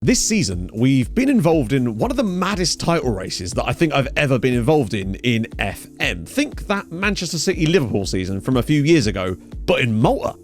This season, we've been involved in one of the maddest title races that I think I've ever been involved in FM. Think that Manchester City-Liverpool season from a few years ago, but in Malta.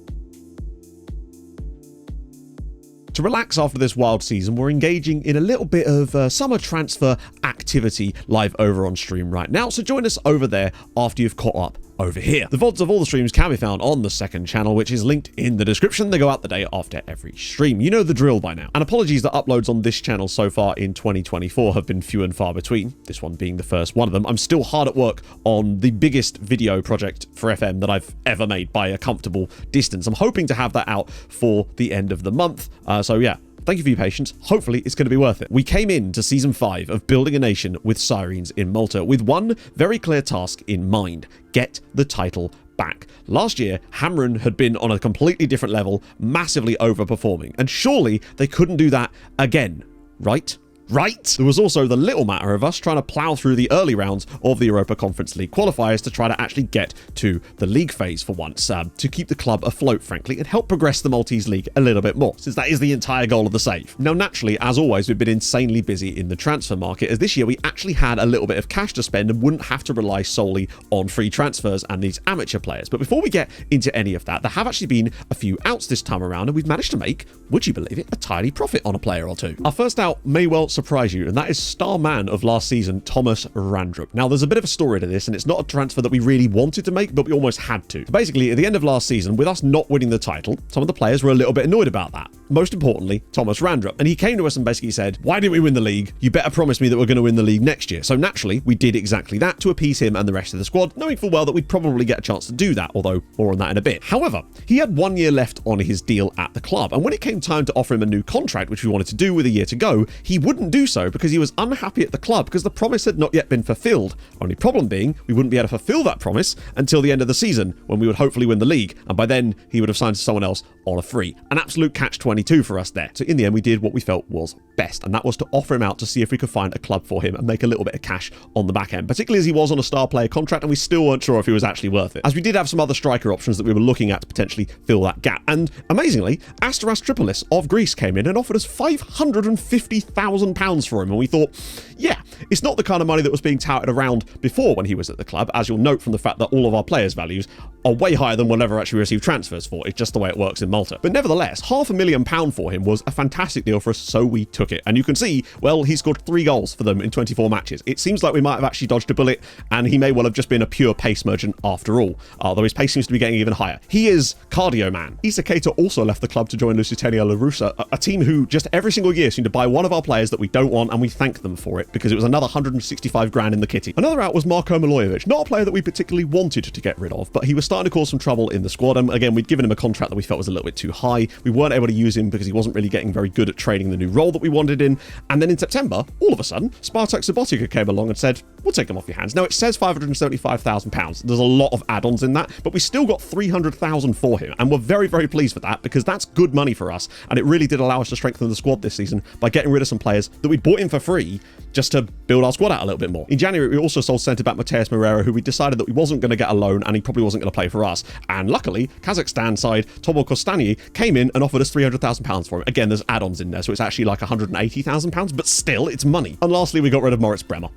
To relax after this wild season, we're engaging in a little bit of summer transfer activity live over on stream right now, so join us over there after you've caught up over here. The VODs of all the streams can be found on the second channel, which is linked in the description. They go out the day after every stream. You know the drill by now. And apologies that uploads on this channel so far in 2024 have been few and far between, this one being the first one of them. I'm still hard at work on the biggest video project for FM that I've ever made by a comfortable distance. I'm hoping to have that out for the end of the month. So yeah, thank you for your patience. Hopefully it's going to be worth it. We came into season 5 of Building a Nation with Sirens in Malta with one very clear task in mind: get the title back. Last year, Hamrun had been on a completely different level, massively overperforming, and surely they couldn't do that again, right? There was also the little matter of us trying to plow through the early rounds of the Europa Conference League qualifiers to try to actually get to the league phase for once, to keep the club afloat, frankly, and help progress the Maltese League a little bit more, since that is the entire goal of the save. Now, naturally, as always, we've been insanely busy in the transfer market, as this year we actually had a little bit of cash to spend and wouldn't have to rely solely on free transfers and these amateur players. But before we get into any of that, there have actually been a few outs this time around, and we've managed to make, would you believe it, a tidy profit on a player or two. Our first out may well surprise you, and that is star man of last season, Thomas Randrup. Now, there's a bit of a story to this, and it's not a transfer that we really wanted to make, but we almost had to. So basically, at the end of last season, with us not winning the title, some of the players were a little bit annoyed about that. Most importantly, Thomas Randrup. And he came to us and basically said, "Why didn't we win the league? You better promise me that we're going to win the league next year." So naturally, we did exactly that to appease him and the rest of the squad, knowing full well that we'd probably get a chance to do that, although more on that in a bit. However, he had 1 year left on his deal at the club, and when it came time to offer him a new contract, which we wanted to do with a year to go, he wouldn't do so because he was unhappy at the club because the promise had not yet been fulfilled. Only problem being, we wouldn't be able to fulfill that promise until the end of the season, when we would hopefully win the league, and by then he would have signed to someone else on a free. An absolute catch-22 for us there. So in the end, we did what we felt was best, and that was to offer him out to see if we could find a club for him and make a little bit of cash on the back end, particularly as he was on a star player contract and we still weren't sure if he was actually worth it, as we did have some other striker options that we were looking at to potentially fill that gap. And amazingly, Asteras Tripolis of Greece came in and offered us £550,000 for him, and we thought, yeah, it's not the kind of money that was being touted around before when he was at the club, as you'll note from the fact that all of our players' values are way higher than we'll ever actually receive transfers for. It's just the way it works in Malta. But nevertheless, £500,000 for him was a fantastic deal for us, so we took it. And you can see, well, he scored 3 goals for them in 24 matches. It seems like we might have actually dodged a bullet, and he may well have just been a pure pace merchant after all, although his pace seems to be getting even higher. He is cardio man. Issa Keita also left the club to join Lusitania La Russa, a team who just every single year seem to buy one of our players that we don't want, and we thank them for it, because it was another 165 grand in the kitty. Another out was Marko Milojevic, not a player that we particularly wanted to get rid of, but he was starting to cause some trouble in the squad, and again, we'd given him a contract that we felt was a little bit too high. We weren't able to use him because he wasn't really getting very good at training the new role that we wanted in, and then in September, all of a sudden, Spartak Subotica came along and said, "We'll take him off your hands." Now, it says £575,000. There's a lot of add-ons in that, but we still got £300,000 for him, and we're very, very pleased with that, because that's good money for us, and it really did allow us to strengthen the squad this season by getting rid of some players that we bought in for free just to build our squad out a little bit more. In January, we also sold centre-back Mateus Moreira, who we decided that we wasn't going to get a loan, and he probably wasn't going to play for us. And luckily, Kazakhstan side Tomo Kostani came in and offered us £300,000 for him. Again, there's add-ons in there, so it's actually like £180,000, but still, it's money. And lastly, we got rid of Moritz Bremer.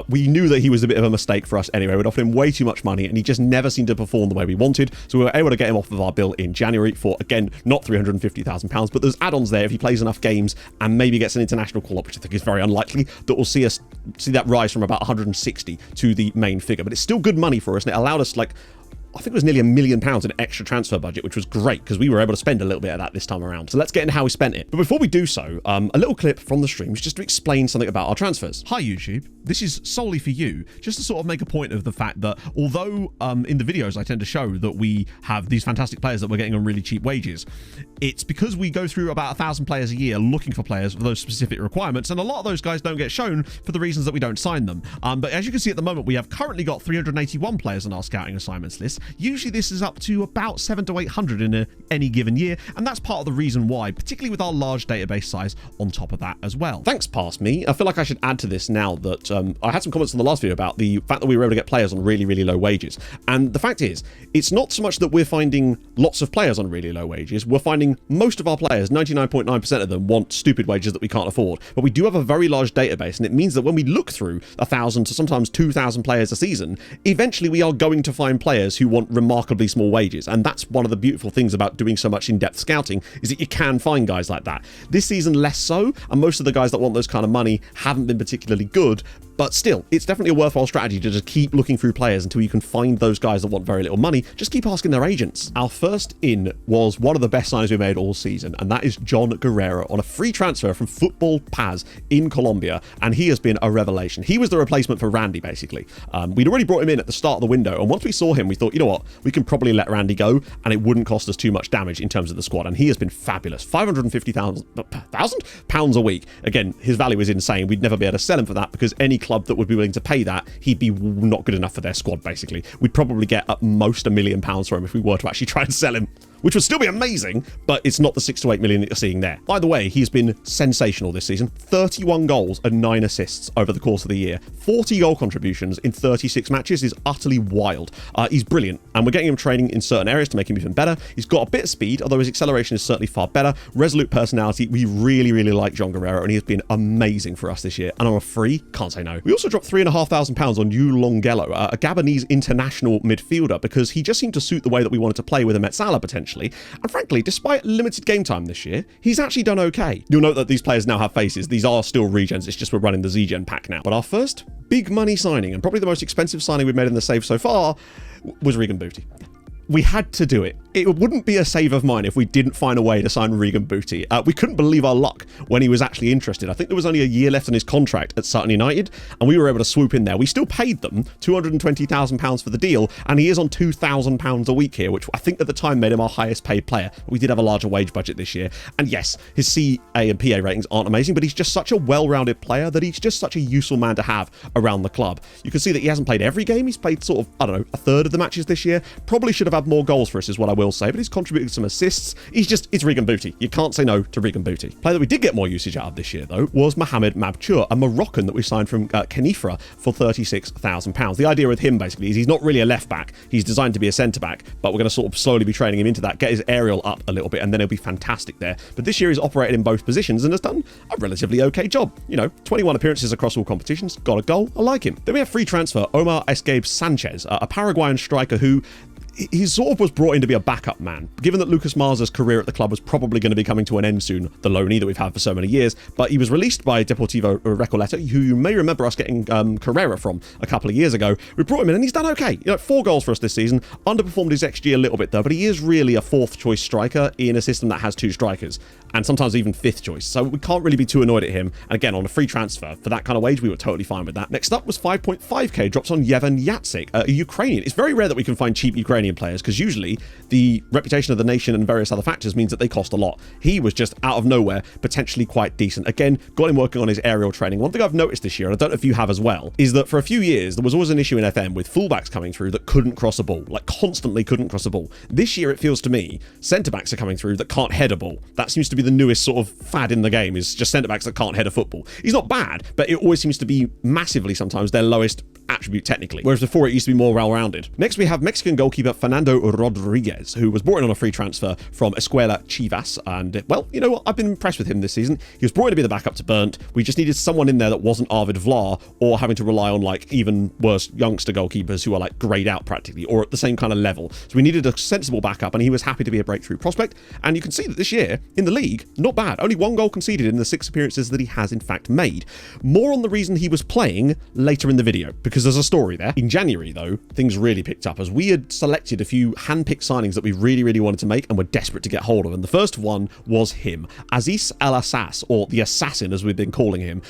We knew that he was a bit of a mistake for us anyway. We'd offered him way too much money, and he just never seemed to perform the way we wanted, so we were able to get him off of our bill in January for, again, not £350,000, but there's add-ons there if he plays enough games and maybe gets an international call-up, which I think is very unlikely, that will see that rise from about 160 to the main figure. But it's still good money for us, and it allowed us, like, I think it was nearly £1 million in extra transfer budget, which was great because we were able to spend a little bit of that this time around. So let's get into how we spent it. But before we do so, a little clip from the streams just to explain something about our transfers. Hi YouTube, this is solely for you, just to sort of make a point of the fact that although in the videos I tend to show that we have these fantastic players that we're getting on really cheap wages, it's because we go through about 1,000 players a year looking for players for those specific requirements, and a lot of those guys don't get shown for the reasons that we don't sign them. But as you can see at the moment, we have currently got 381 players on our scouting assignments list, Usually this is up to about 700 to 800 in any given year, and that's part of the reason why, particularly with our large database size on top of that as well. Thanks, past me. I feel like I should add to this now that I had some comments on the last video about the fact that we were able to get players on really, really low wages. And the fact is, it's not so much that we're finding lots of players on really low wages. We're finding most of our players, 99.9% of them, want stupid wages that we can't afford. But we do have a very large database, and it means that when we look through 1,000 to sometimes 2,000 players a season, eventually we are going to find players who want remarkably small wages. And that's one of the beautiful things about doing so much in-depth scouting, is that you can find guys like that. This season less so, and most of the guys that want those kind of money haven't been particularly good. But still, it's definitely a worthwhile strategy to just keep looking through players until you can find those guys that want very little money. Just keep asking their agents. Our first in was one of the best signings we made all season, and that is John Guerrero on a free transfer from Football Paz in Colombia, and he has been a revelation. He was the replacement for Randy, basically. We'd already brought him in at the start of the window, and once we saw him, we thought, you know what, we can probably let Randy go, and it wouldn't cost us too much damage in terms of the squad, and he has been fabulous. £550,000 a week. Again, his value is insane. We'd never be able to sell him for that, because any club that would be willing to pay that, he'd be not good enough for their squad, basically. We'd probably get at most £1 million for him if we were to actually try and sell him, which would still be amazing, but it's not the 6 to 8 million that you're seeing there. By the way, he's been sensational this season. 31 goals and 9 assists over the course of the year. 40 goal contributions in 36 matches is utterly wild. He's brilliant, and we're getting him training in certain areas to make him even better. He's got a bit of speed, although his acceleration is certainly far better. Resolute personality. We really, really like John Guerrero, and he has been amazing for us this year. And on a free, can't say no. We also dropped £3,500 on Yu Longello, a Gabonese international midfielder, because he just seemed to suit the way that we wanted to play with a Metsala potentially. And frankly, despite limited game time this year, he's actually done okay. You'll note that these players now have faces. These are still regens, it's just we're running the Z-Gen pack now. But our first big money signing, and probably the most expensive signing we've made in the save so far, was Regan Booty. We had to do it. It wouldn't be a save of mine if we didn't find a way to sign Regan Booty. We couldn't believe our luck when he was actually interested. I think there was only a year left on his contract at Sutton United, and we were able to swoop in there. We still paid them £220,000 for the deal, and he is on £2,000 a week here, which I think at the time made him our highest paid player. We did have a larger wage budget this year. And yes, his CA and PA ratings aren't amazing, but he's just such a well-rounded player that he's just such a useful man to have around the club. You can see that he hasn't played every game. He's played sort of, I don't know, a third of the matches this year. Probably should have had more goals for us, is what I will say, but he's contributed some assists. It's Regan Booty. You can't say no to Regan Booty. Player that we did get more usage out of this year, though, was Mohamed Mabchour, a Moroccan that we signed from Kenifra for £36,000. The idea with him, basically, is he's not really a left-back. He's designed to be a centre-back, but we're going to sort of slowly be training him into that, get his aerial up a little bit, and then he'll be fantastic there. But this year he's operated in both positions and has done a relatively okay job. You know, 21 appearances across all competitions, got a goal, I like him. Then we have free transfer Omar Escabe Sanchez, a Paraguayan striker who he sort of was brought in to be a backup man. Given that Lucas Marza's career at the club was probably going to be coming to an end soon, the loanee that we've had for so many years, but he was released by Deportivo Recoleta, who you may remember us getting Carrera from a couple of years ago. We brought him in and he's done okay. You know, 4 goals for us this season. Underperformed his XG a little bit though, but he is really a 4th choice striker in a system that has 2 strikers, and sometimes even 5th choice. So we can't really be too annoyed at him. And again, on a free transfer for that kind of wage, we were totally fine with that. Next up was 5.5k drops on Yevhen Yatsik, a Ukrainian. It's very rare that we can find cheap Ukrainian players, because usually the reputation of the nation and various other factors means that they cost a lot. He was just out of nowhere, potentially quite decent. Again, got him working on his aerial training. One thing I've noticed this year, and I don't know if you have as well, is that for a few years, there was always an issue in FM with fullbacks coming through that couldn't cross a ball, like constantly couldn't cross a ball. This year, it feels to me, centre-backs are coming through that can't head a ball. That seems to be the newest sort of fad in the game, is just centre-backs that can't head a football. He's not bad, but it always seems to be massively sometimes their lowest attribute technically, whereas before it used to be more well-rounded. Next, we have Mexican goalkeeper Fernando Rodriguez, who was brought in on a free transfer from Escuela Chivas, and well, you know what, I've been impressed with him this season. He was brought in to be the backup to Burnt. We just needed someone in there that wasn't Arvid Vlar, or having to rely on like even worse youngster goalkeepers who are like greyed out practically, or at the same kind of level. So we needed a sensible backup, and he was happy to be a breakthrough prospect. And you can see that this year in the league, not bad. Only 1 goal conceded in the 6 appearances that he has in fact made. More on the reason he was playing later in the video, because there's a story there. In January, though, things really picked up as we had selected a few hand-picked signings that we really, really wanted to make and were desperate to get hold of. And the first one was him, Aziz El Assas, or the Assassin, as we've been calling him.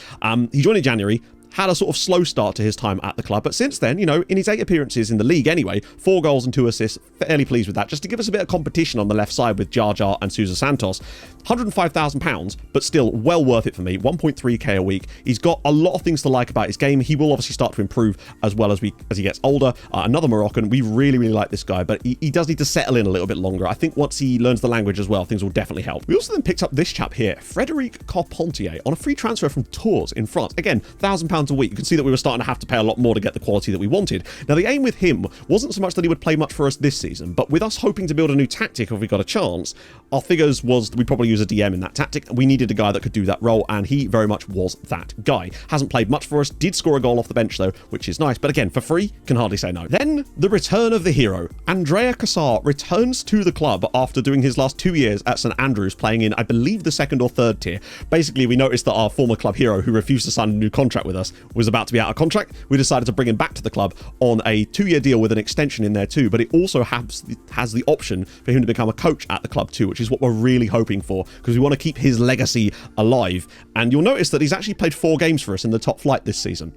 He joined in January. had a sort of slow start to his time at the club, but since then, you know, in his 8 appearances in the league anyway, 4 goals and 2 assists, fairly pleased with that. Just to give us a bit of competition on the left side with Jar Jar and Sousa Santos. £105,000, but still well worth it for me. 1.3k a week. He's got a lot of things to like about his game. He will obviously start to improve as well as he gets older. Another Moroccan. We really like this guy, but he does need to settle in a little bit longer. I think once he learns the language as well, things will definitely help. We also then picked up this chap here, Frédéric Carpentier, on a free transfer from Tours in France. Again, £1,000 a week. You can see that we were starting to have to pay a lot more to get the quality that we wanted. Now, the aim with him wasn't so much that he would play much for us this season, but with us hoping to build a new tactic if we got a chance, our figures was that we'd probably use a DM in that tactic. We needed a guy that could do that role, and he very much was that guy. Hasn't played much for us, did score a goal off the bench though, which is nice, but again, for free, can hardly say no. Then, the return of the hero. Andrea Cassar returns to the club after doing his last 2 years at St Andrews, playing in, I believe, the 2nd or 3rd tier. Basically, we noticed that our former club hero, who refused to sign a new contract with us, was about to be out of contract. We decided to bring him back to the club on a 2-year deal with an extension in there too, but it also has the option for him to become a coach at the club too, which is what we're really hoping for, because we want to keep his legacy alive. And you'll notice that he's actually played 4 games for us in the top flight this season.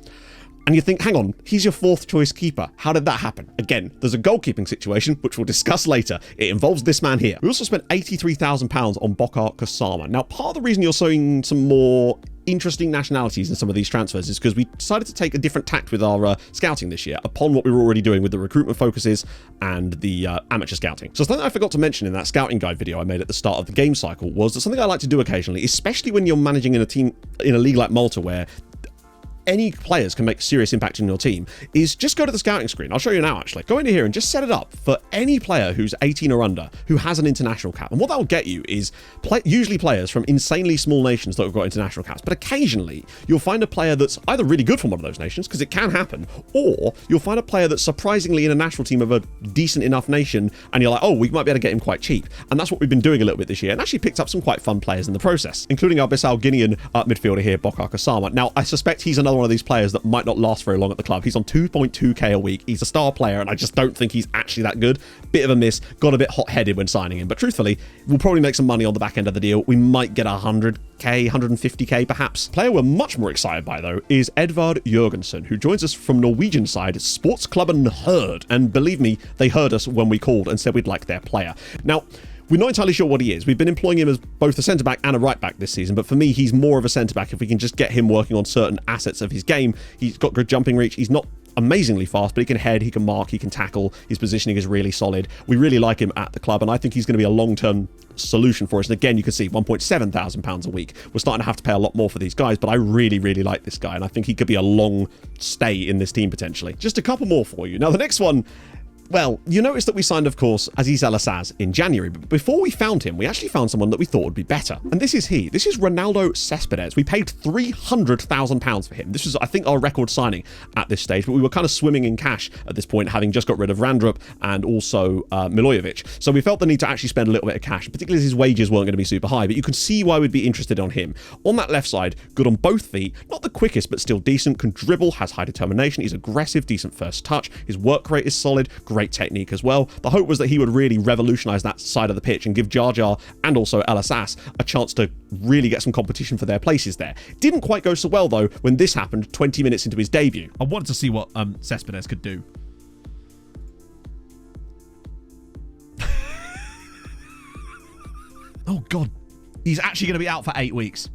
And you think, hang on, he's your 4th choice keeper. How did that happen? Again, there's a goalkeeping situation, which we'll discuss later. It involves this man here. We also spent £83,000 on Bokar Kasama. Now, part of the reason you're seeing some more interesting nationalities in some of these transfers is because we decided to take a different tact with our scouting this year upon what we were already doing with the recruitment focuses and the amateur scouting. So something I forgot to mention in that scouting guide video I made at the start of the game cycle was that something I like to do occasionally, especially when you're managing in a team in a league like Malta where any players can make a serious impact in your team, is just go to the scouting screen. I'll show you now, actually. Go into here and just set it up for any player who's 18 or under who has an international cap. And what that will get you is usually players from insanely small nations that have got international caps. But occasionally, you'll find a player that's either really good from one of those nations, because it can happen, or you'll find a player that's surprisingly in a national team of a decent enough nation, and you're like, oh, we might be able to get him quite cheap. And that's what we've been doing a little bit this year, and actually picked up some quite fun players in the process, including our Bissau Guinean midfielder here, Bokar Kasama. Now, I suspect he's another one of these players that might not last very long at the club. He's on 2.2k a week. He's a star player, and I just don't think he's actually that good. Bit of a miss. Got a bit hot-headed when signing him, but truthfully, we'll probably make some money on the back end of the deal. We might get 100k, 150k perhaps. Player we're much more excited by, though, is Edvard Jørgensen, who joins us from Norwegian side Sportsklubben Herd, and believe me, they heard us when we called and said we'd like their player. Now, we're not entirely sure what he is. We've been employing him as both a centre-back and a right-back this season, but for me, he's more of a centre-back if we can just get him working on certain assets of his game. He's got good jumping reach. He's not amazingly fast, but he can head, he can mark, he can tackle. His positioning is really solid. We really like him at the club, and I think he's going to be a long-term solution for us. And again, you can see £1,700 a week. We're starting to have to pay a lot more for these guys, but I really like this guy, and I think he could be a long stay in this team potentially. Just a couple more for you. Now, the next one, well, you notice that we signed, of course, Aziz El-Assaz in January, but before we found him, we actually found someone that we thought would be better. And this is he. This is Ronaldo Cespedes. We paid £300,000 for him. This was, I think, our record signing at this stage, but we were kind of swimming in cash at this point, having just got rid of Randrup and also Milojevic. So we felt the need to actually spend a little bit of cash, particularly as his wages weren't going to be super high, but you can see why we'd be interested on him. On that left side, good on both feet, not the quickest, but still decent, can dribble, has high determination, he's aggressive, decent first touch, his work rate is solid, great technique as well. The hope was that he would really revolutionize that side of the pitch and give Jar Jar and also El-Assaz a chance to really get some competition for their places there. Didn't quite go so well though when this happened 20 minutes into his debut. I wanted to see what Cespedes could do. Oh god, he's actually going to be out for 8 weeks.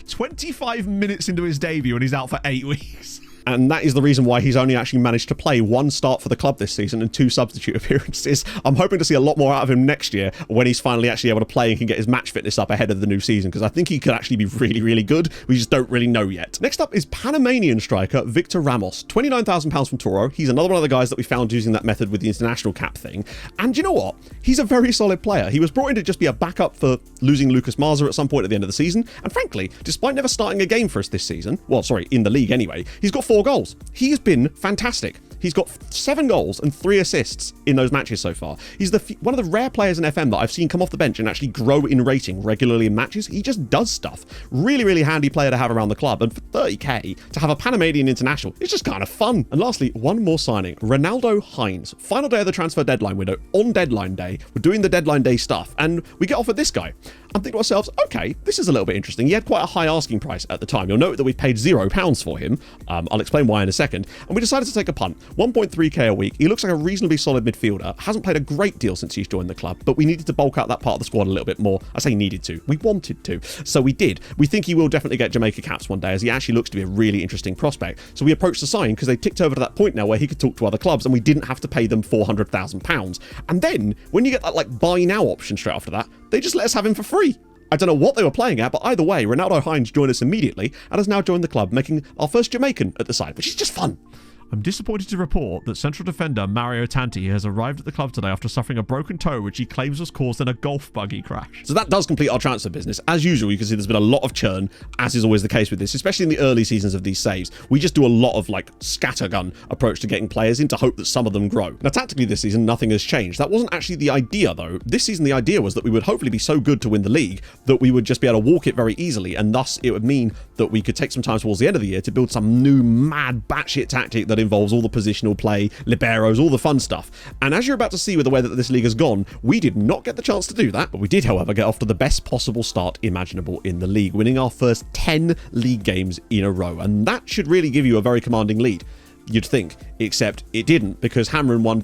25 minutes into his debut and he's out for 8 weeks. And that is the reason why he's only actually managed to play 1 start for the club this season and 2 substitute appearances. I'm hoping to see a lot more out of him next year when he's finally actually able to play and can get his match fitness up ahead of the new season, because I think he could actually be really good. We just don't really know yet. Next up is Panamanian striker Victor Ramos. £29,000 from Toro. He's another one of the guys that we found using that method with the international cap thing. And you know what? He's a very solid player. He was brought in to just be a backup for losing Lucas Marza at some point at the end of the season. And frankly, despite never starting a game for us this season, well, sorry, in the league anyway, he's got 4 goals. He has been fantastic. He's got 7 goals and 3 assists in those matches so far. He's one of the rare players in FM that I've seen come off the bench and actually grow in rating regularly in matches. He just does stuff. Really, really handy player to have around the club. And for 30k, to have a Panamanian international, it's just kind of fun. And lastly, one more signing. Ronaldo Hines. Final day of the transfer deadline window. On deadline day, we're doing the deadline day stuff. And we get offered this guy. I'm thinking to ourselves, okay, this is a little bit interesting. He had quite a high asking price at the time. You'll note that we paid £0 for him. I'll explain why in a second. And we decided to take a punt. 1.3k a week. He looks like a reasonably solid midfielder. Hasn't played a great deal since he's joined the club, but we needed to bulk out that part of the squad a little bit more. I say needed to. We wanted to. So we did. We think he will definitely get Jamaica caps one day, as he actually looks to be a really interesting prospect. So we approached the sign because they ticked over to that point now where he could talk to other clubs and we didn't have to pay them £400,000. And then when you get that like buy now option straight after that, they just let us have him for free. I don't know what they were playing at, but either way, Ronaldo Hines joined us immediately and has now joined the club, making our first Jamaican at the side, which is just fun. I'm disappointed to report that central defender Mario Tanti has arrived at the club today after suffering a broken toe, which he claims was caused in a golf buggy crash. So that does complete our transfer business. As usual, you can see there's been a lot of churn, as is always the case with this, especially in the early seasons of these saves. We just do a lot of like scattergun approach to getting players in to hope that some of them grow. Now, tactically this season, nothing has changed. That wasn't actually the idea though. This season, the idea was that we would hopefully be so good to win the league that we would just be able to walk it very easily, and thus it would mean that we could take some time towards the end of the year to build some new mad batshit tactic that involves all the position play, liberos, all the fun stuff. And as you're about to see with the way that this league has gone, we did not get the chance to do that, but we did, however, get off to the best possible start imaginable in the league, winning our first 10 league games in a row. And that should really give you a very commanding lead, you'd think, except it didn't, because Hamron won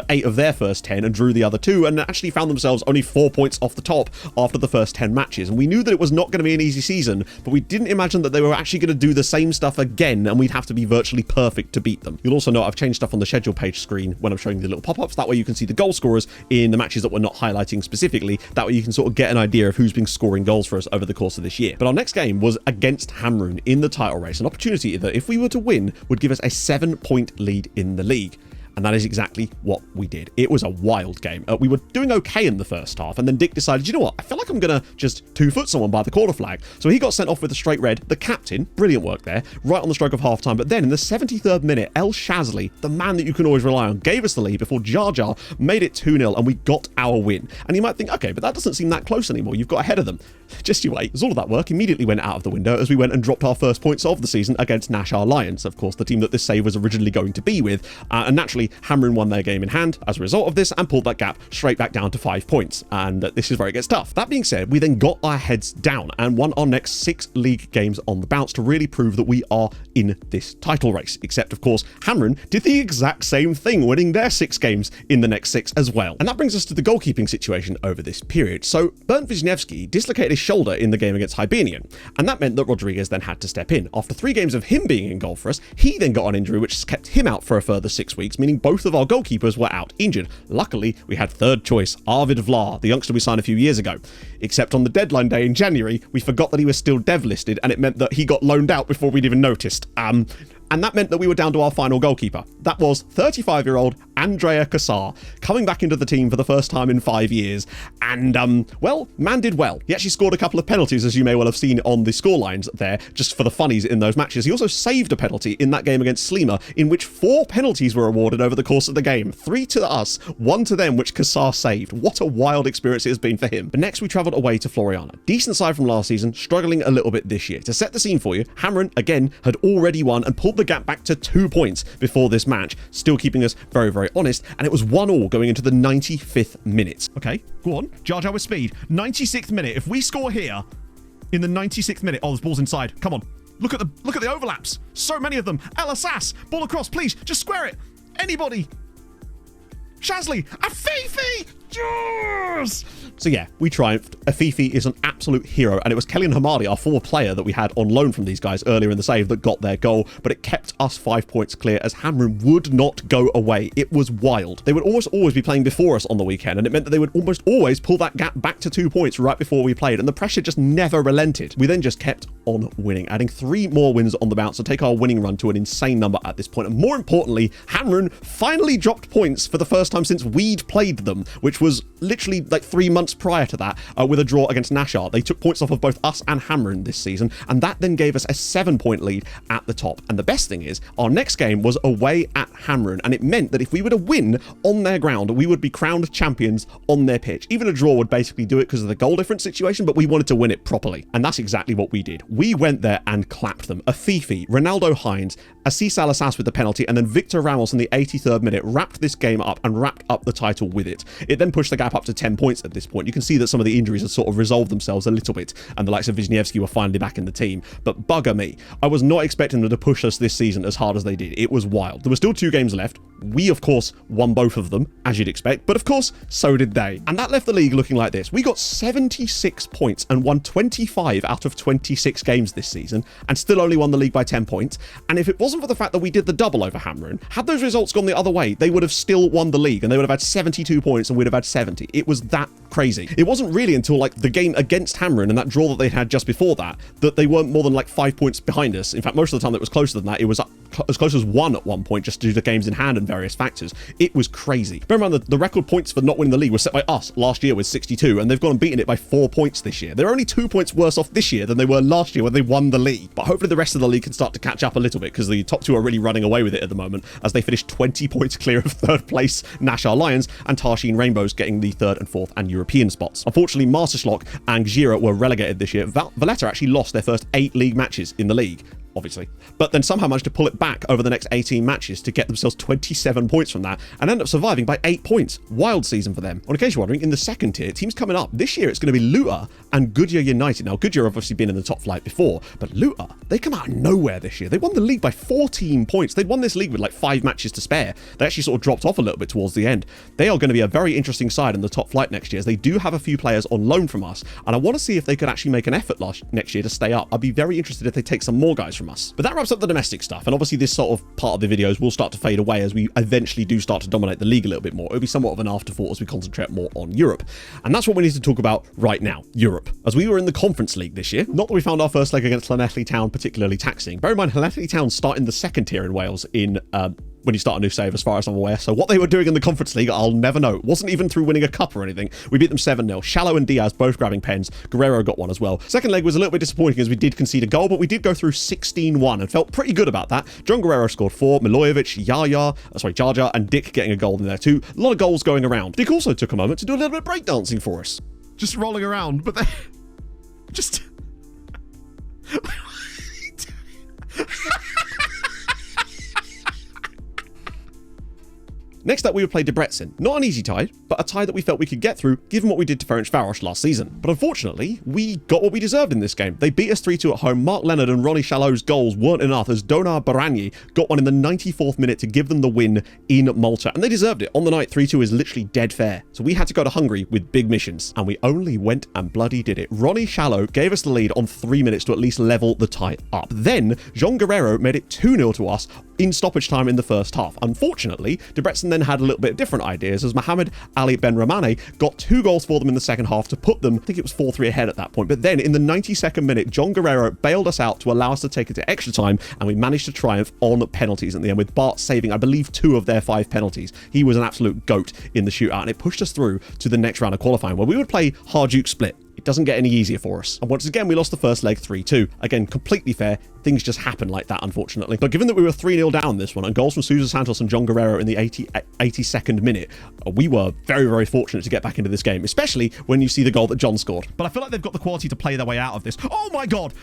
8 of their first 10 and drew the other 2 and actually found themselves only 4 points off the top after the first 10 matches. And we knew that it was not going to be an easy season, but we didn't imagine that they were actually going to do the same stuff again and we'd have to be virtually perfect to beat them. You'll also note I've changed stuff on the schedule page screen when I'm showing you the little pop-ups. That way you can see the goal scorers in the matches that we're not highlighting specifically. That way you can sort of get an idea of who's been scoring goals for us over the course of this year. But our next game was against Hamron in the title race, an opportunity that if we were to win would give us a 7-point lead in the league. And that is exactly what we did. It was a wild game. We were doing okay in the first half, and then Dick decided, you know what, I feel like I'm going to just 2-foot someone by the corner flag. So he got sent off with a straight red. The captain, brilliant work there, right on the stroke of half-time. But then in the 73rd minute, El Shazly, the man that you can always rely on, gave us the lead before Jar Jar made it 2-0, and we got our win. And you might think, okay, but that doesn't seem that close anymore. You've got ahead of them. Just you wait. As all of that work immediately went out of the window as we went and dropped our first points of the season against Nashar Lions, of course, the team that this save was originally going to be with. And naturally, Hamron won their game in hand as a result of this and pulled that gap straight back down to 5 points. And this is where it gets tough. That being said, we then got our heads down and won our next 6 league games on the bounce to really prove that we are in this title race. Except, of course, Hamron did the exact same thing, winning their 6 games in the next 6 as well. And that brings us to the goalkeeping situation over this period. So Bernd Wisniewski dislocated his shoulder in the game against Hibernian, and that meant that Rodriguez then had to step in. After 3 games of him being in goal for us, he then got an injury which kept him out for a further 6 weeks, meaning both of our goalkeepers were out injured. Luckily, we had third choice, Arvid Vlar, the youngster we signed a few years ago. Except on the deadline day in January, we forgot that he was still dev listed, and it meant that he got loaned out before we'd even noticed. And that meant that we were down to our final goalkeeper. That was 35-year-old Andrea Kassar, coming back into the team for the first time in 5 years. And, well, man did well. He actually scored a couple of penalties, as you may well have seen on the scorelines there, just for the funnies in those matches. He also saved a penalty in that game against Slima, in which 4 penalties were awarded over the course of the game. 3 to us, 1 to them, which Kassar saved. What a wild experience it has been for him. But next we travelled away to Floriana. Decent side from last season, struggling a little bit this year. To set the scene for you, Hamron, again, had already won and pulled the gap back to 2 points before this match, still keeping us very, very honest, and it was 1-1 going into the 95th minute. Okay, go on. Jar Jar with speed. 96th minute. If we score here in the 96th minute, oh, there's balls inside. Come on. Look at the overlaps. So many of them. El Assas, ball across, please. Just square it. Anybody. Shazly, Afifi! Yes! So yeah, we triumphed. Afifi is an absolute hero, and it was Kellyan Hamadi, our former player that we had on loan from these guys earlier in the save, that got their goal, but it kept us 5 points clear as Hamron would not go away. It was wild. They would always be playing before us on the weekend, and it meant that they would almost always pull that gap back to 2 points right before we played, and the pressure just never relented. We then just kept on winning, adding 3 more wins on the bounce to take our winning run to an insane number at this point. And more importantly, Hamron finally dropped points for the first time since we'd played them, which which was literally like 3 months prior to that with a draw against Nashar. They took points off of both us and Hamrun this season, and that then gave us a 7-point lead at the top. And the best thing is, our next game was away at Hamrun, and it meant that if we were to win on their ground, we would be crowned champions on their pitch. Even a draw would basically do it because of the goal difference situation, but we wanted to win it properly. And that's exactly what we did. We went there and clapped them. Afifi, Ronaldo Hines, Assis Alassas with the penalty, and then Victor Ramos in the 83rd minute wrapped this game up and wrapped up the title with it. It then pushed the gap up to 10 points at this point. You can see that some of the injuries had sort of resolved themselves a little bit, and the likes of Wisniewski were finally back in the team. But bugger me, I was not expecting them to push us this season as hard as they did. It was wild. There were still 2 games left. We, of course, won both of them, as you'd expect, but of course, so did they. And that left the league looking like this. We got 76 points and won 25 out of 26 games this season, and still only won the league by 10 points. And if it wasn't for the fact that we did the double over Hamrun, had those results gone the other way, they would have still won the league, and they would have had 72 points and we'd have had 70. It was that crazy. It wasn't really until like the game against Hamrun and that draw that they had just before that they weren't more than like 5 points behind us. In fact, most of the time that was closer than that. It was as close as 1 at one point, just due to games in hand and various factors. It was crazy. Bear in mind that the record points for not winning the league was set by us last year with 62, and they've gone and beaten it by 4 points this year. They're only 2 points worse off this year than they were last year when they won the league. But hopefully the rest of the league can start to catch up a little bit, because the top 2 are really running away with it at the moment, as they finish 20 points clear of 3rd place Nashar Lions and Tarshin Rainbows getting the 3rd and 4th and European spots. Unfortunately, Masterschlock and Gira were relegated this year. Valletta actually lost their first 8 league matches in the league, obviously, but then somehow managed to pull it back over the next 18 matches to get themselves 27 points from that and end up surviving by 8 points. Wild season for them. On case you're wondering, in the second tier, teams coming up this year, it's going to be Luta and Goodyear United. Now, Goodyear have obviously been in the top flight before, but Luta, they come out of nowhere this year. They won the league by 14 points. They'd won this league with like 5 matches to spare. They actually sort of dropped off a little bit towards the end. They are going to be a very interesting side in the top flight next year, as they do have a few players on loan from us, and I want to see if they could actually make an effort next year to stay up. I'd be very interested if they take some more guys from us. But that wraps up the domestic stuff, and obviously this sort of part of the videos will start to fade away as we eventually do start to dominate the league a little bit more. It'll be somewhat of an afterthought as we concentrate more on Europe, and that's what we need to talk about right now. Europe, as we were in the Conference League this year. Not that we found our first leg against Llanelli Town particularly taxing. Bear in mind, Llanelli Town start in the second tier in Wales in when you start a new save, as far as I'm aware. So what they were doing in the Conference League, I'll never know. It wasn't even through winning a cup or anything. We beat them 7-0. Shallow and Diaz both grabbing pens. Guerrero got one as well. Second leg was a little bit disappointing as we did concede a goal, but we did go through 16-1 and felt pretty good about that. John Guerrero scored 4, Milojevic, Jaja, and Dick getting a goal in there too. A lot of goals going around. Dick also took a moment to do a little bit of breakdancing for us. Just rolling around, but they just... Next up, we would play Debrecen. Not an easy tie, but a tie that we felt we could get through, given what we did to Ferencváros last season. But unfortunately, we got what we deserved in this game. They beat us 3-2 at home. Mark Leonard and Ronnie Chalot's goals weren't enough, as Donar Baranyi got one in the 94th minute to give them the win in Malta. And they deserved it. On the night, 3-2 is literally dead fair. So we had to go to Hungary with big missions, and we only went and bloody did it. Ronnie Chalot gave us the lead on 3 minutes to at least level the tie up. Then, Jean Guerrero made it 2-0 to us in stoppage time in the first half. Unfortunately, Debrecen then had a little bit of different ideas, as Mohamed Ali Ben Ramane got 2 goals for them in the second half to put them, I think it was 4-3 ahead at that point. But then in the 92nd minute, John Guerrero bailed us out to allow us to take it to extra time, and we managed to triumph on penalties in the end, with Bart saving, I believe, 2 of their 5 penalties. He was an absolute goat in the shootout, and it pushed us through to the next round of qualifying, where we would play Hajduk Split. It doesn't get any easier for us. And once again, we lost the first leg 3-2. Again, completely fair. Things just happen like that, unfortunately. But given that we were 3-0 down this one, and goals from Sousa Santos and John Guerrero in the 82nd minute, we were very, very fortunate to get back into this game, especially when you see the goal that John scored. But I feel like they've got the quality to play their way out of this. Oh my God!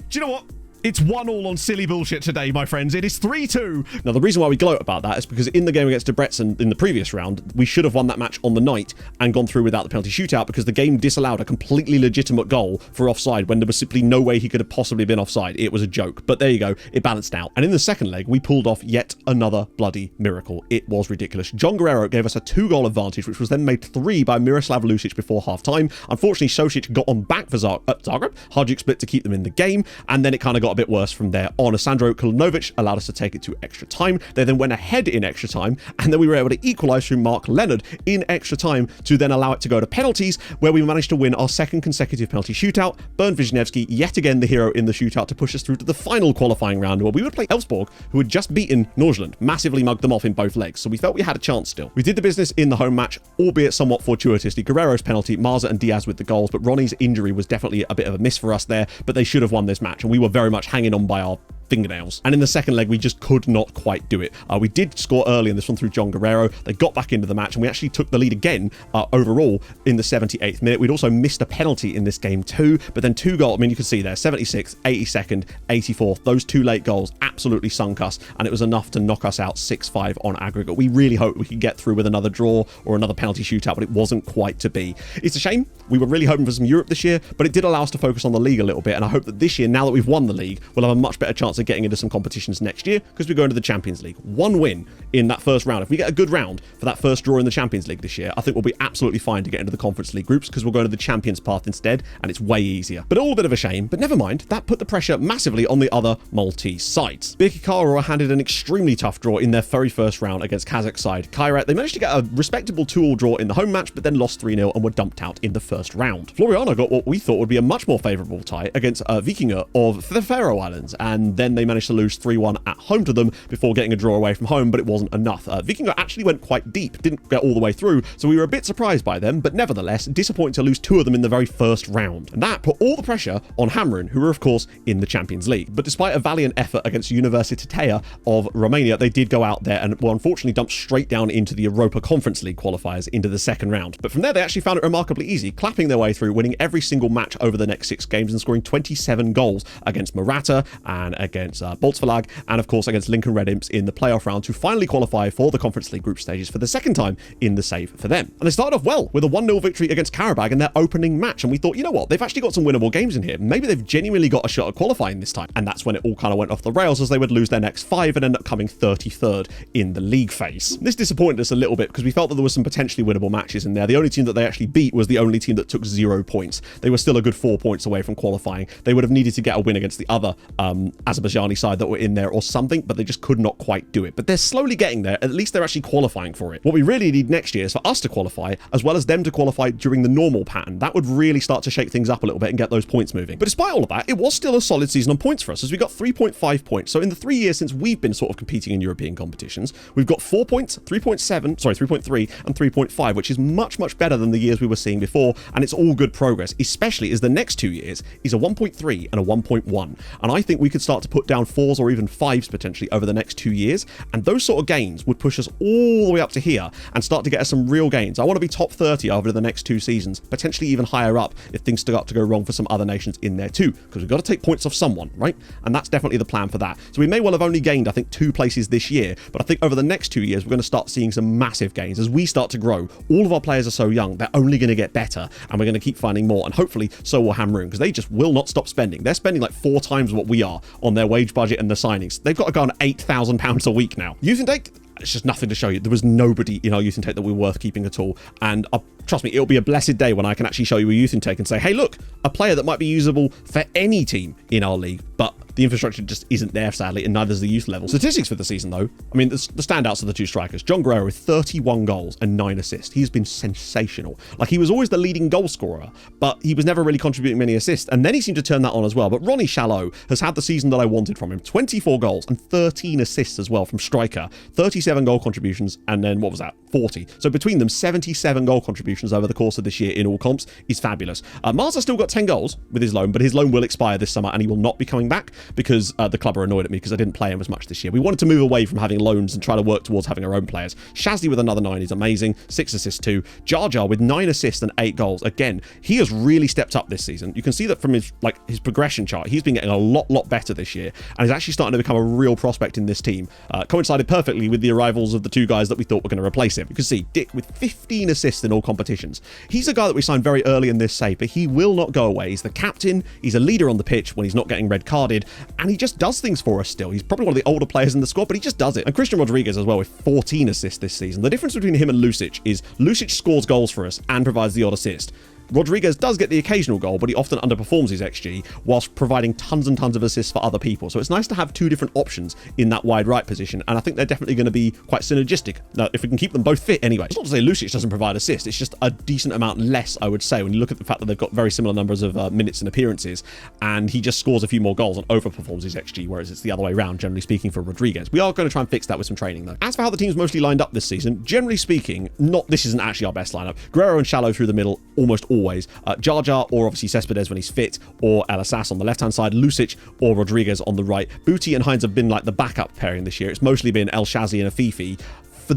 Do you know what? It's 1-1 on silly bullshit today, my friends. It is 3-2. Now, the reason why we gloat about that is because in the game against Debrecen in the previous round, we should have won that match on the night and gone through without the penalty shootout, because the game disallowed a completely legitimate goal for offside when there was simply no way he could have possibly been offside. It was a joke. But there you go. It balanced out. And in the second leg, we pulled off yet another bloody miracle. It was ridiculous. John Guerrero gave us a 2-goal advantage, which was then made 3 by Miroslav Lucic before half-time. Unfortunately, Sosic got on back for Zagreb. Hajduk Split to keep them in the game, and then it kind of got got a bit worse from there on. Sandro Kalinovic allowed us to take it to extra time. They then went ahead in extra time, and then we were able to equalise through Mark Leonard in extra time to then allow it to go to penalties, where we managed to win our second consecutive penalty shootout. Bernd Wisniewski, yet again the hero in the shootout, to push us through to the final qualifying round, where we would play Elfsborg, who had just beaten Nordsjælland, massively mugged them off in both legs. So we felt we had a chance still. We did the business in the home match, albeit somewhat fortuitously. Guerrero's penalty, Marza and Diaz with the goals, but Ronnie's injury was definitely a bit of a miss for us there, but they should have won this match, and we were very much hanging on by our fingernails. And in the second leg, we just could not quite do it. We did score early in this one through John Guerrero. They got back into the match, and we actually took the lead again overall in the 78th minute. We'd also missed a penalty in this game too, but then two goals. I mean, you can see there, 76th, 82nd, 84th. Those two late goals absolutely sunk us, and it was enough to knock us out 6-5 on aggregate. We really hoped we could get through with another draw or another penalty shootout, but it wasn't quite to be. It's a shame. We were really hoping for some Europe this year, but it did allow us to focus on the league a little bit, and I hope that this year, now that we've won the league, we'll have a much better chance of getting into some competitions next year, because we go into the Champions League. One win in that first round. If we get a good round for that first draw in the Champions League this year, I think we'll be absolutely fine to get into the Conference League groups, because we'll go into the Champions path instead, and it's way easier. But all a bit of a shame, but never mind. That put the pressure massively on the other Maltese sides. Birkirkara handed an extremely tough draw in their very first round against Kazakh side Kairat. They managed to get a respectable 2-2 draw in the home match, but then lost 3-0 and were dumped out in the first round. Floriana got what we thought would be a much more favourable tie against Vikinger of the Faroe Islands, and then they managed to lose 3-1 at home to them before getting a draw away from home, but it wasn't enough. Vikinger actually went quite deep, didn't get all the way through, so we were a bit surprised by them, but nevertheless disappointed to lose 2 of them in the very first round. And that put all the pressure on Hamrin, who were of course in the Champions League. But despite a valiant effort against Universitatea of Romania, they did go out there and were unfortunately dumped straight down into the Europa Conference League qualifiers into the second round. But from there, they actually found it remarkably easy, clapping their way through, winning every single match over the next 6 games and scoring 27 goals against Murata and against Boltzverlag, and of course against Lincoln Red Imps in the playoff round to finally qualify for the Conference League group stages for the second time in the save for them. And they started off well with a 1-0 victory against Karabag in their opening match, and we thought, you know what, they've actually got some winnable games in here. Maybe they've genuinely got a shot at qualifying this time. And that's when it all kind of went off the rails, as they would lose their next 5 and end up coming 33rd in the league phase. This disappointed us a little bit because we felt that there was some potentially winnable matches in there. The only team that they actually beat was the only team that took 0 points. They were still a good 4 points away from qualifying. They would have needed to get a win against the other Azerbaijani side that were in there or something, but they just could not quite do it. But they're slowly getting there. At least they're actually qualifying for it. What we really need next year is for us to qualify, as well as them to qualify during the normal pattern. That would really start to shake things up a little bit and get those points moving. But despite all of that, it was still a solid season on points for us, as we got 3.5 points. So in the 3 years since we've been sort of competing in European competitions, we've got 4 points, 3.3 and 3.5, which is much, much better than the years we were seeing before. And it's all good progress, especially as the next 2 years is a 1.3 and a 1.1. And I think we could start to put down 4s or even 5s potentially over the next 2 years. And those sort of gains would push us all the way up to here and start to get us some real gains. I want to be top 30 over the next 2 seasons, potentially even higher up if things start to go wrong for some other nations in there too, because we've got to take points off someone, right? And that's definitely the plan for that. So we may well have only gained, I think, 2 places this year, but I think over the next 2 years, we're going to start seeing some massive gains as we start to grow. All of our players are so young, they're only going to get better, and we're going to keep finding more, and hopefully so will Hamroon, because they just will not stop spending. They're spending like 4 times what we are on their wage budget and the signings. They've got to go on £8,000 a week now. Youth intake, it's just nothing to show you. There was nobody in our youth intake that were worth keeping at all. And trust me, it'll be a blessed day when I can actually show you a youth intake and say, hey, look, a player that might be usable for any team in our league, but the infrastructure just isn't there, sadly, and neither is the youth level. Statistics for the season, though, I mean, the standouts are the 2 strikers. John Guerrero with 31 goals and 9 assists. He's been sensational. Like, he was always the leading goal scorer, but he was never really contributing many assists, and then he seemed to turn that on as well. But Ronnie Chalot has had the season that I wanted from him. 24 goals and 13 assists as well from striker. 37 goal contributions, and then, what was that? 40. So between them, 77 goal contributions over the course of this year in all comps is fabulous. Marza still got 10 goals with his loan, but his loan will expire this summer, and he will not be coming back because the club are annoyed at me because I didn't play him as much this year. We wanted to move away from having loans and try to work towards having our own players. Shazzy with another 9 is amazing. 6 assists too. Jar Jar with 9 assists and 8 goals. Again, he has really stepped up this season. You can see that from his progression chart. He's been getting a lot better this year, and is actually starting to become a real prospect in this team. Coincided perfectly with the arrivals of the 2 guys that we thought were going to replace him. You can see Dick with 15 assists in all competitions. He's a guy that we signed very early in this save, but he will not go away. He's the captain. He's a leader on the pitch when he's not getting red carded, and he just does things for us still. He's probably one of the older players in the squad, but he just does it. And Christian Rodriguez as well with 14 assists this season. The difference between him and Lucic is Lucic scores goals for us and provides the odd assist. Rodriguez does get the occasional goal, but he often underperforms his XG whilst providing tons and tons of assists for other people. So it's nice to have two different options in that wide right position, and I think they're definitely going to be quite synergistic. Now, if we can keep them both fit anyway. It's not to say Lucic doesn't provide assists, it's just a decent amount less, I would say, when you look at the fact that they've got very similar numbers of minutes and appearances, and he just scores a few more goals and overperforms his XG, whereas it's the other way around, generally speaking, for Rodriguez. We are going to try and fix that with some training, though. As for how the team's mostly lined up this season, generally speaking, this isn't actually our best lineup. Guerrero and Shallow through the middle, almost always. Jar Jar or obviously Cespedes when he's fit, or El Asas on the left-hand side, Lucic or Rodriguez on the right. Booty and Hines have been like the backup pairing this year. It's mostly been El Shazi and Afifi for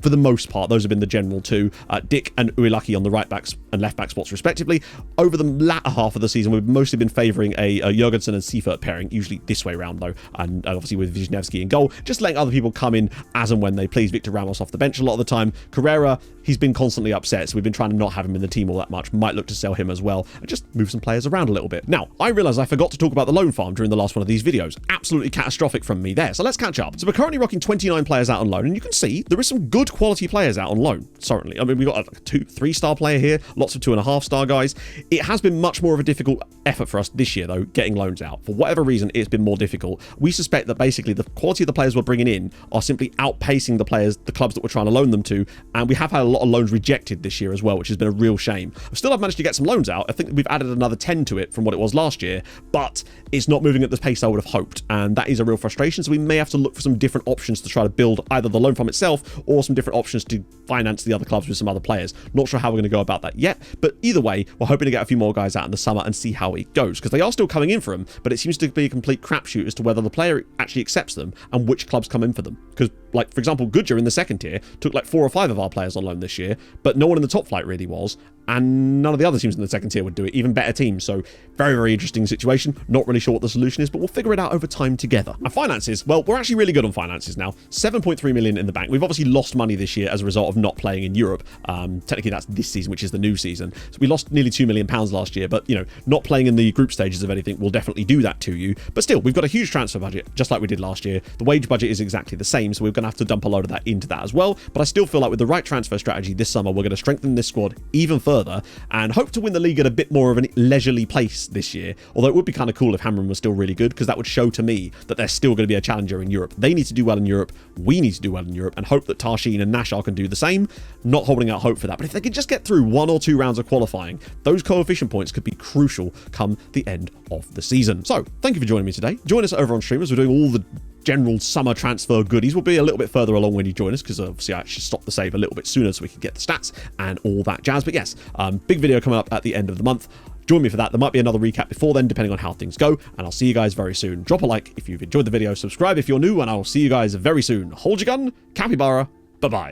the most part. Those have been the general two. Dick and Uilaki on the right backs and left back spots respectively. Over the latter half of the season, we've mostly been favouring a Jurgensen and Seifert pairing, usually this way round though, and obviously with Wisniewski in goal, just letting other people come in as and when they please. Victor Ramos off the bench a lot of the time. Carrera, he's been constantly upset, so we've been trying to not have him in the team all that much. Might look to sell him as well and just move some players around a little bit. Now, I realise I forgot to talk about the loan farm during the last one of these videos. Absolutely catastrophic from me there, so let's catch up. So we're currently rocking 29 players out on loan, and you can see there is some good quality players out on loan, certainly. I mean, we've got a 2-3-star player here, lots of 2.5-star guys. It has been much more of a difficult effort for us this year, though, getting loans out. For whatever reason, it's been more difficult. We suspect that basically the quality of the players we're bringing in are simply outpacing the clubs that we're trying to loan them to, and we have had a lot of loans rejected this year as well, which has been a real shame. Still, I've managed to get some loans out. I think we've added another 10 to it from what it was last year, but it's not moving at the pace I would have hoped, and that is a real frustration, so we may have to look for some different options to try to build either the loan farm itself or some different options to finance the other clubs with some other players. Not sure how we're going to go about that yet, but either way, we're hoping to get a few more guys out in the summer and see how it goes, because they are still coming in for them, but it seems to be a complete crapshoot as to whether the player actually accepts them and which clubs come in for them. Because, like, for example, Goodyear in the second tier took like 4 or 5 of our players on loan this year, but no one in the top flight really was, and none of the other teams in the second tier would do it, even better teams. So very, very interesting situation. Not really sure what the solution is, but we'll figure it out over time together. And finances, well, we're actually really good on finances now. 7.3 million in the bank. We've obviously lost money this year as a result of not playing in Europe. Technically that's this season, which is the new season. So we lost nearly £2 million last year, but you know, not playing in the group stages of anything will definitely do that to you. But still, we've got a huge transfer budget, just like we did last year. The wage budget is exactly the same, so we're going to have to dump a load of that into that as well. But I still feel like with the right transfer strategy this summer, we're going to strengthen this squad even further and hope to win the league at a bit more of a leisurely pace this year. Although it would be kind of cool if Hamren was still really good, because that would show to me that they're still going to be a challenger in Europe. They need to do well in Europe, we need to do well in Europe, and hope that Tarshin and Nashar can do the same. Not holding out hope for that, but if they could just get through 1 or 2 rounds of qualifying, those coefficient points could be crucial come the end of the season. So thank you for joining me today. Join us over on stream as we're doing all the general summer transfer goodies. Will be a little bit further along when you join us, because obviously I actually stopped the save a little bit sooner so we could get the stats and all that jazz. But yes, big video coming up at the end of the month. Join me for that. There might be another recap before then, depending on how things go, and I'll see you guys very soon. Drop a like if you've enjoyed the video, subscribe if you're new, and I'll see you guys very soon. Hold your gun, capybara, bye-bye.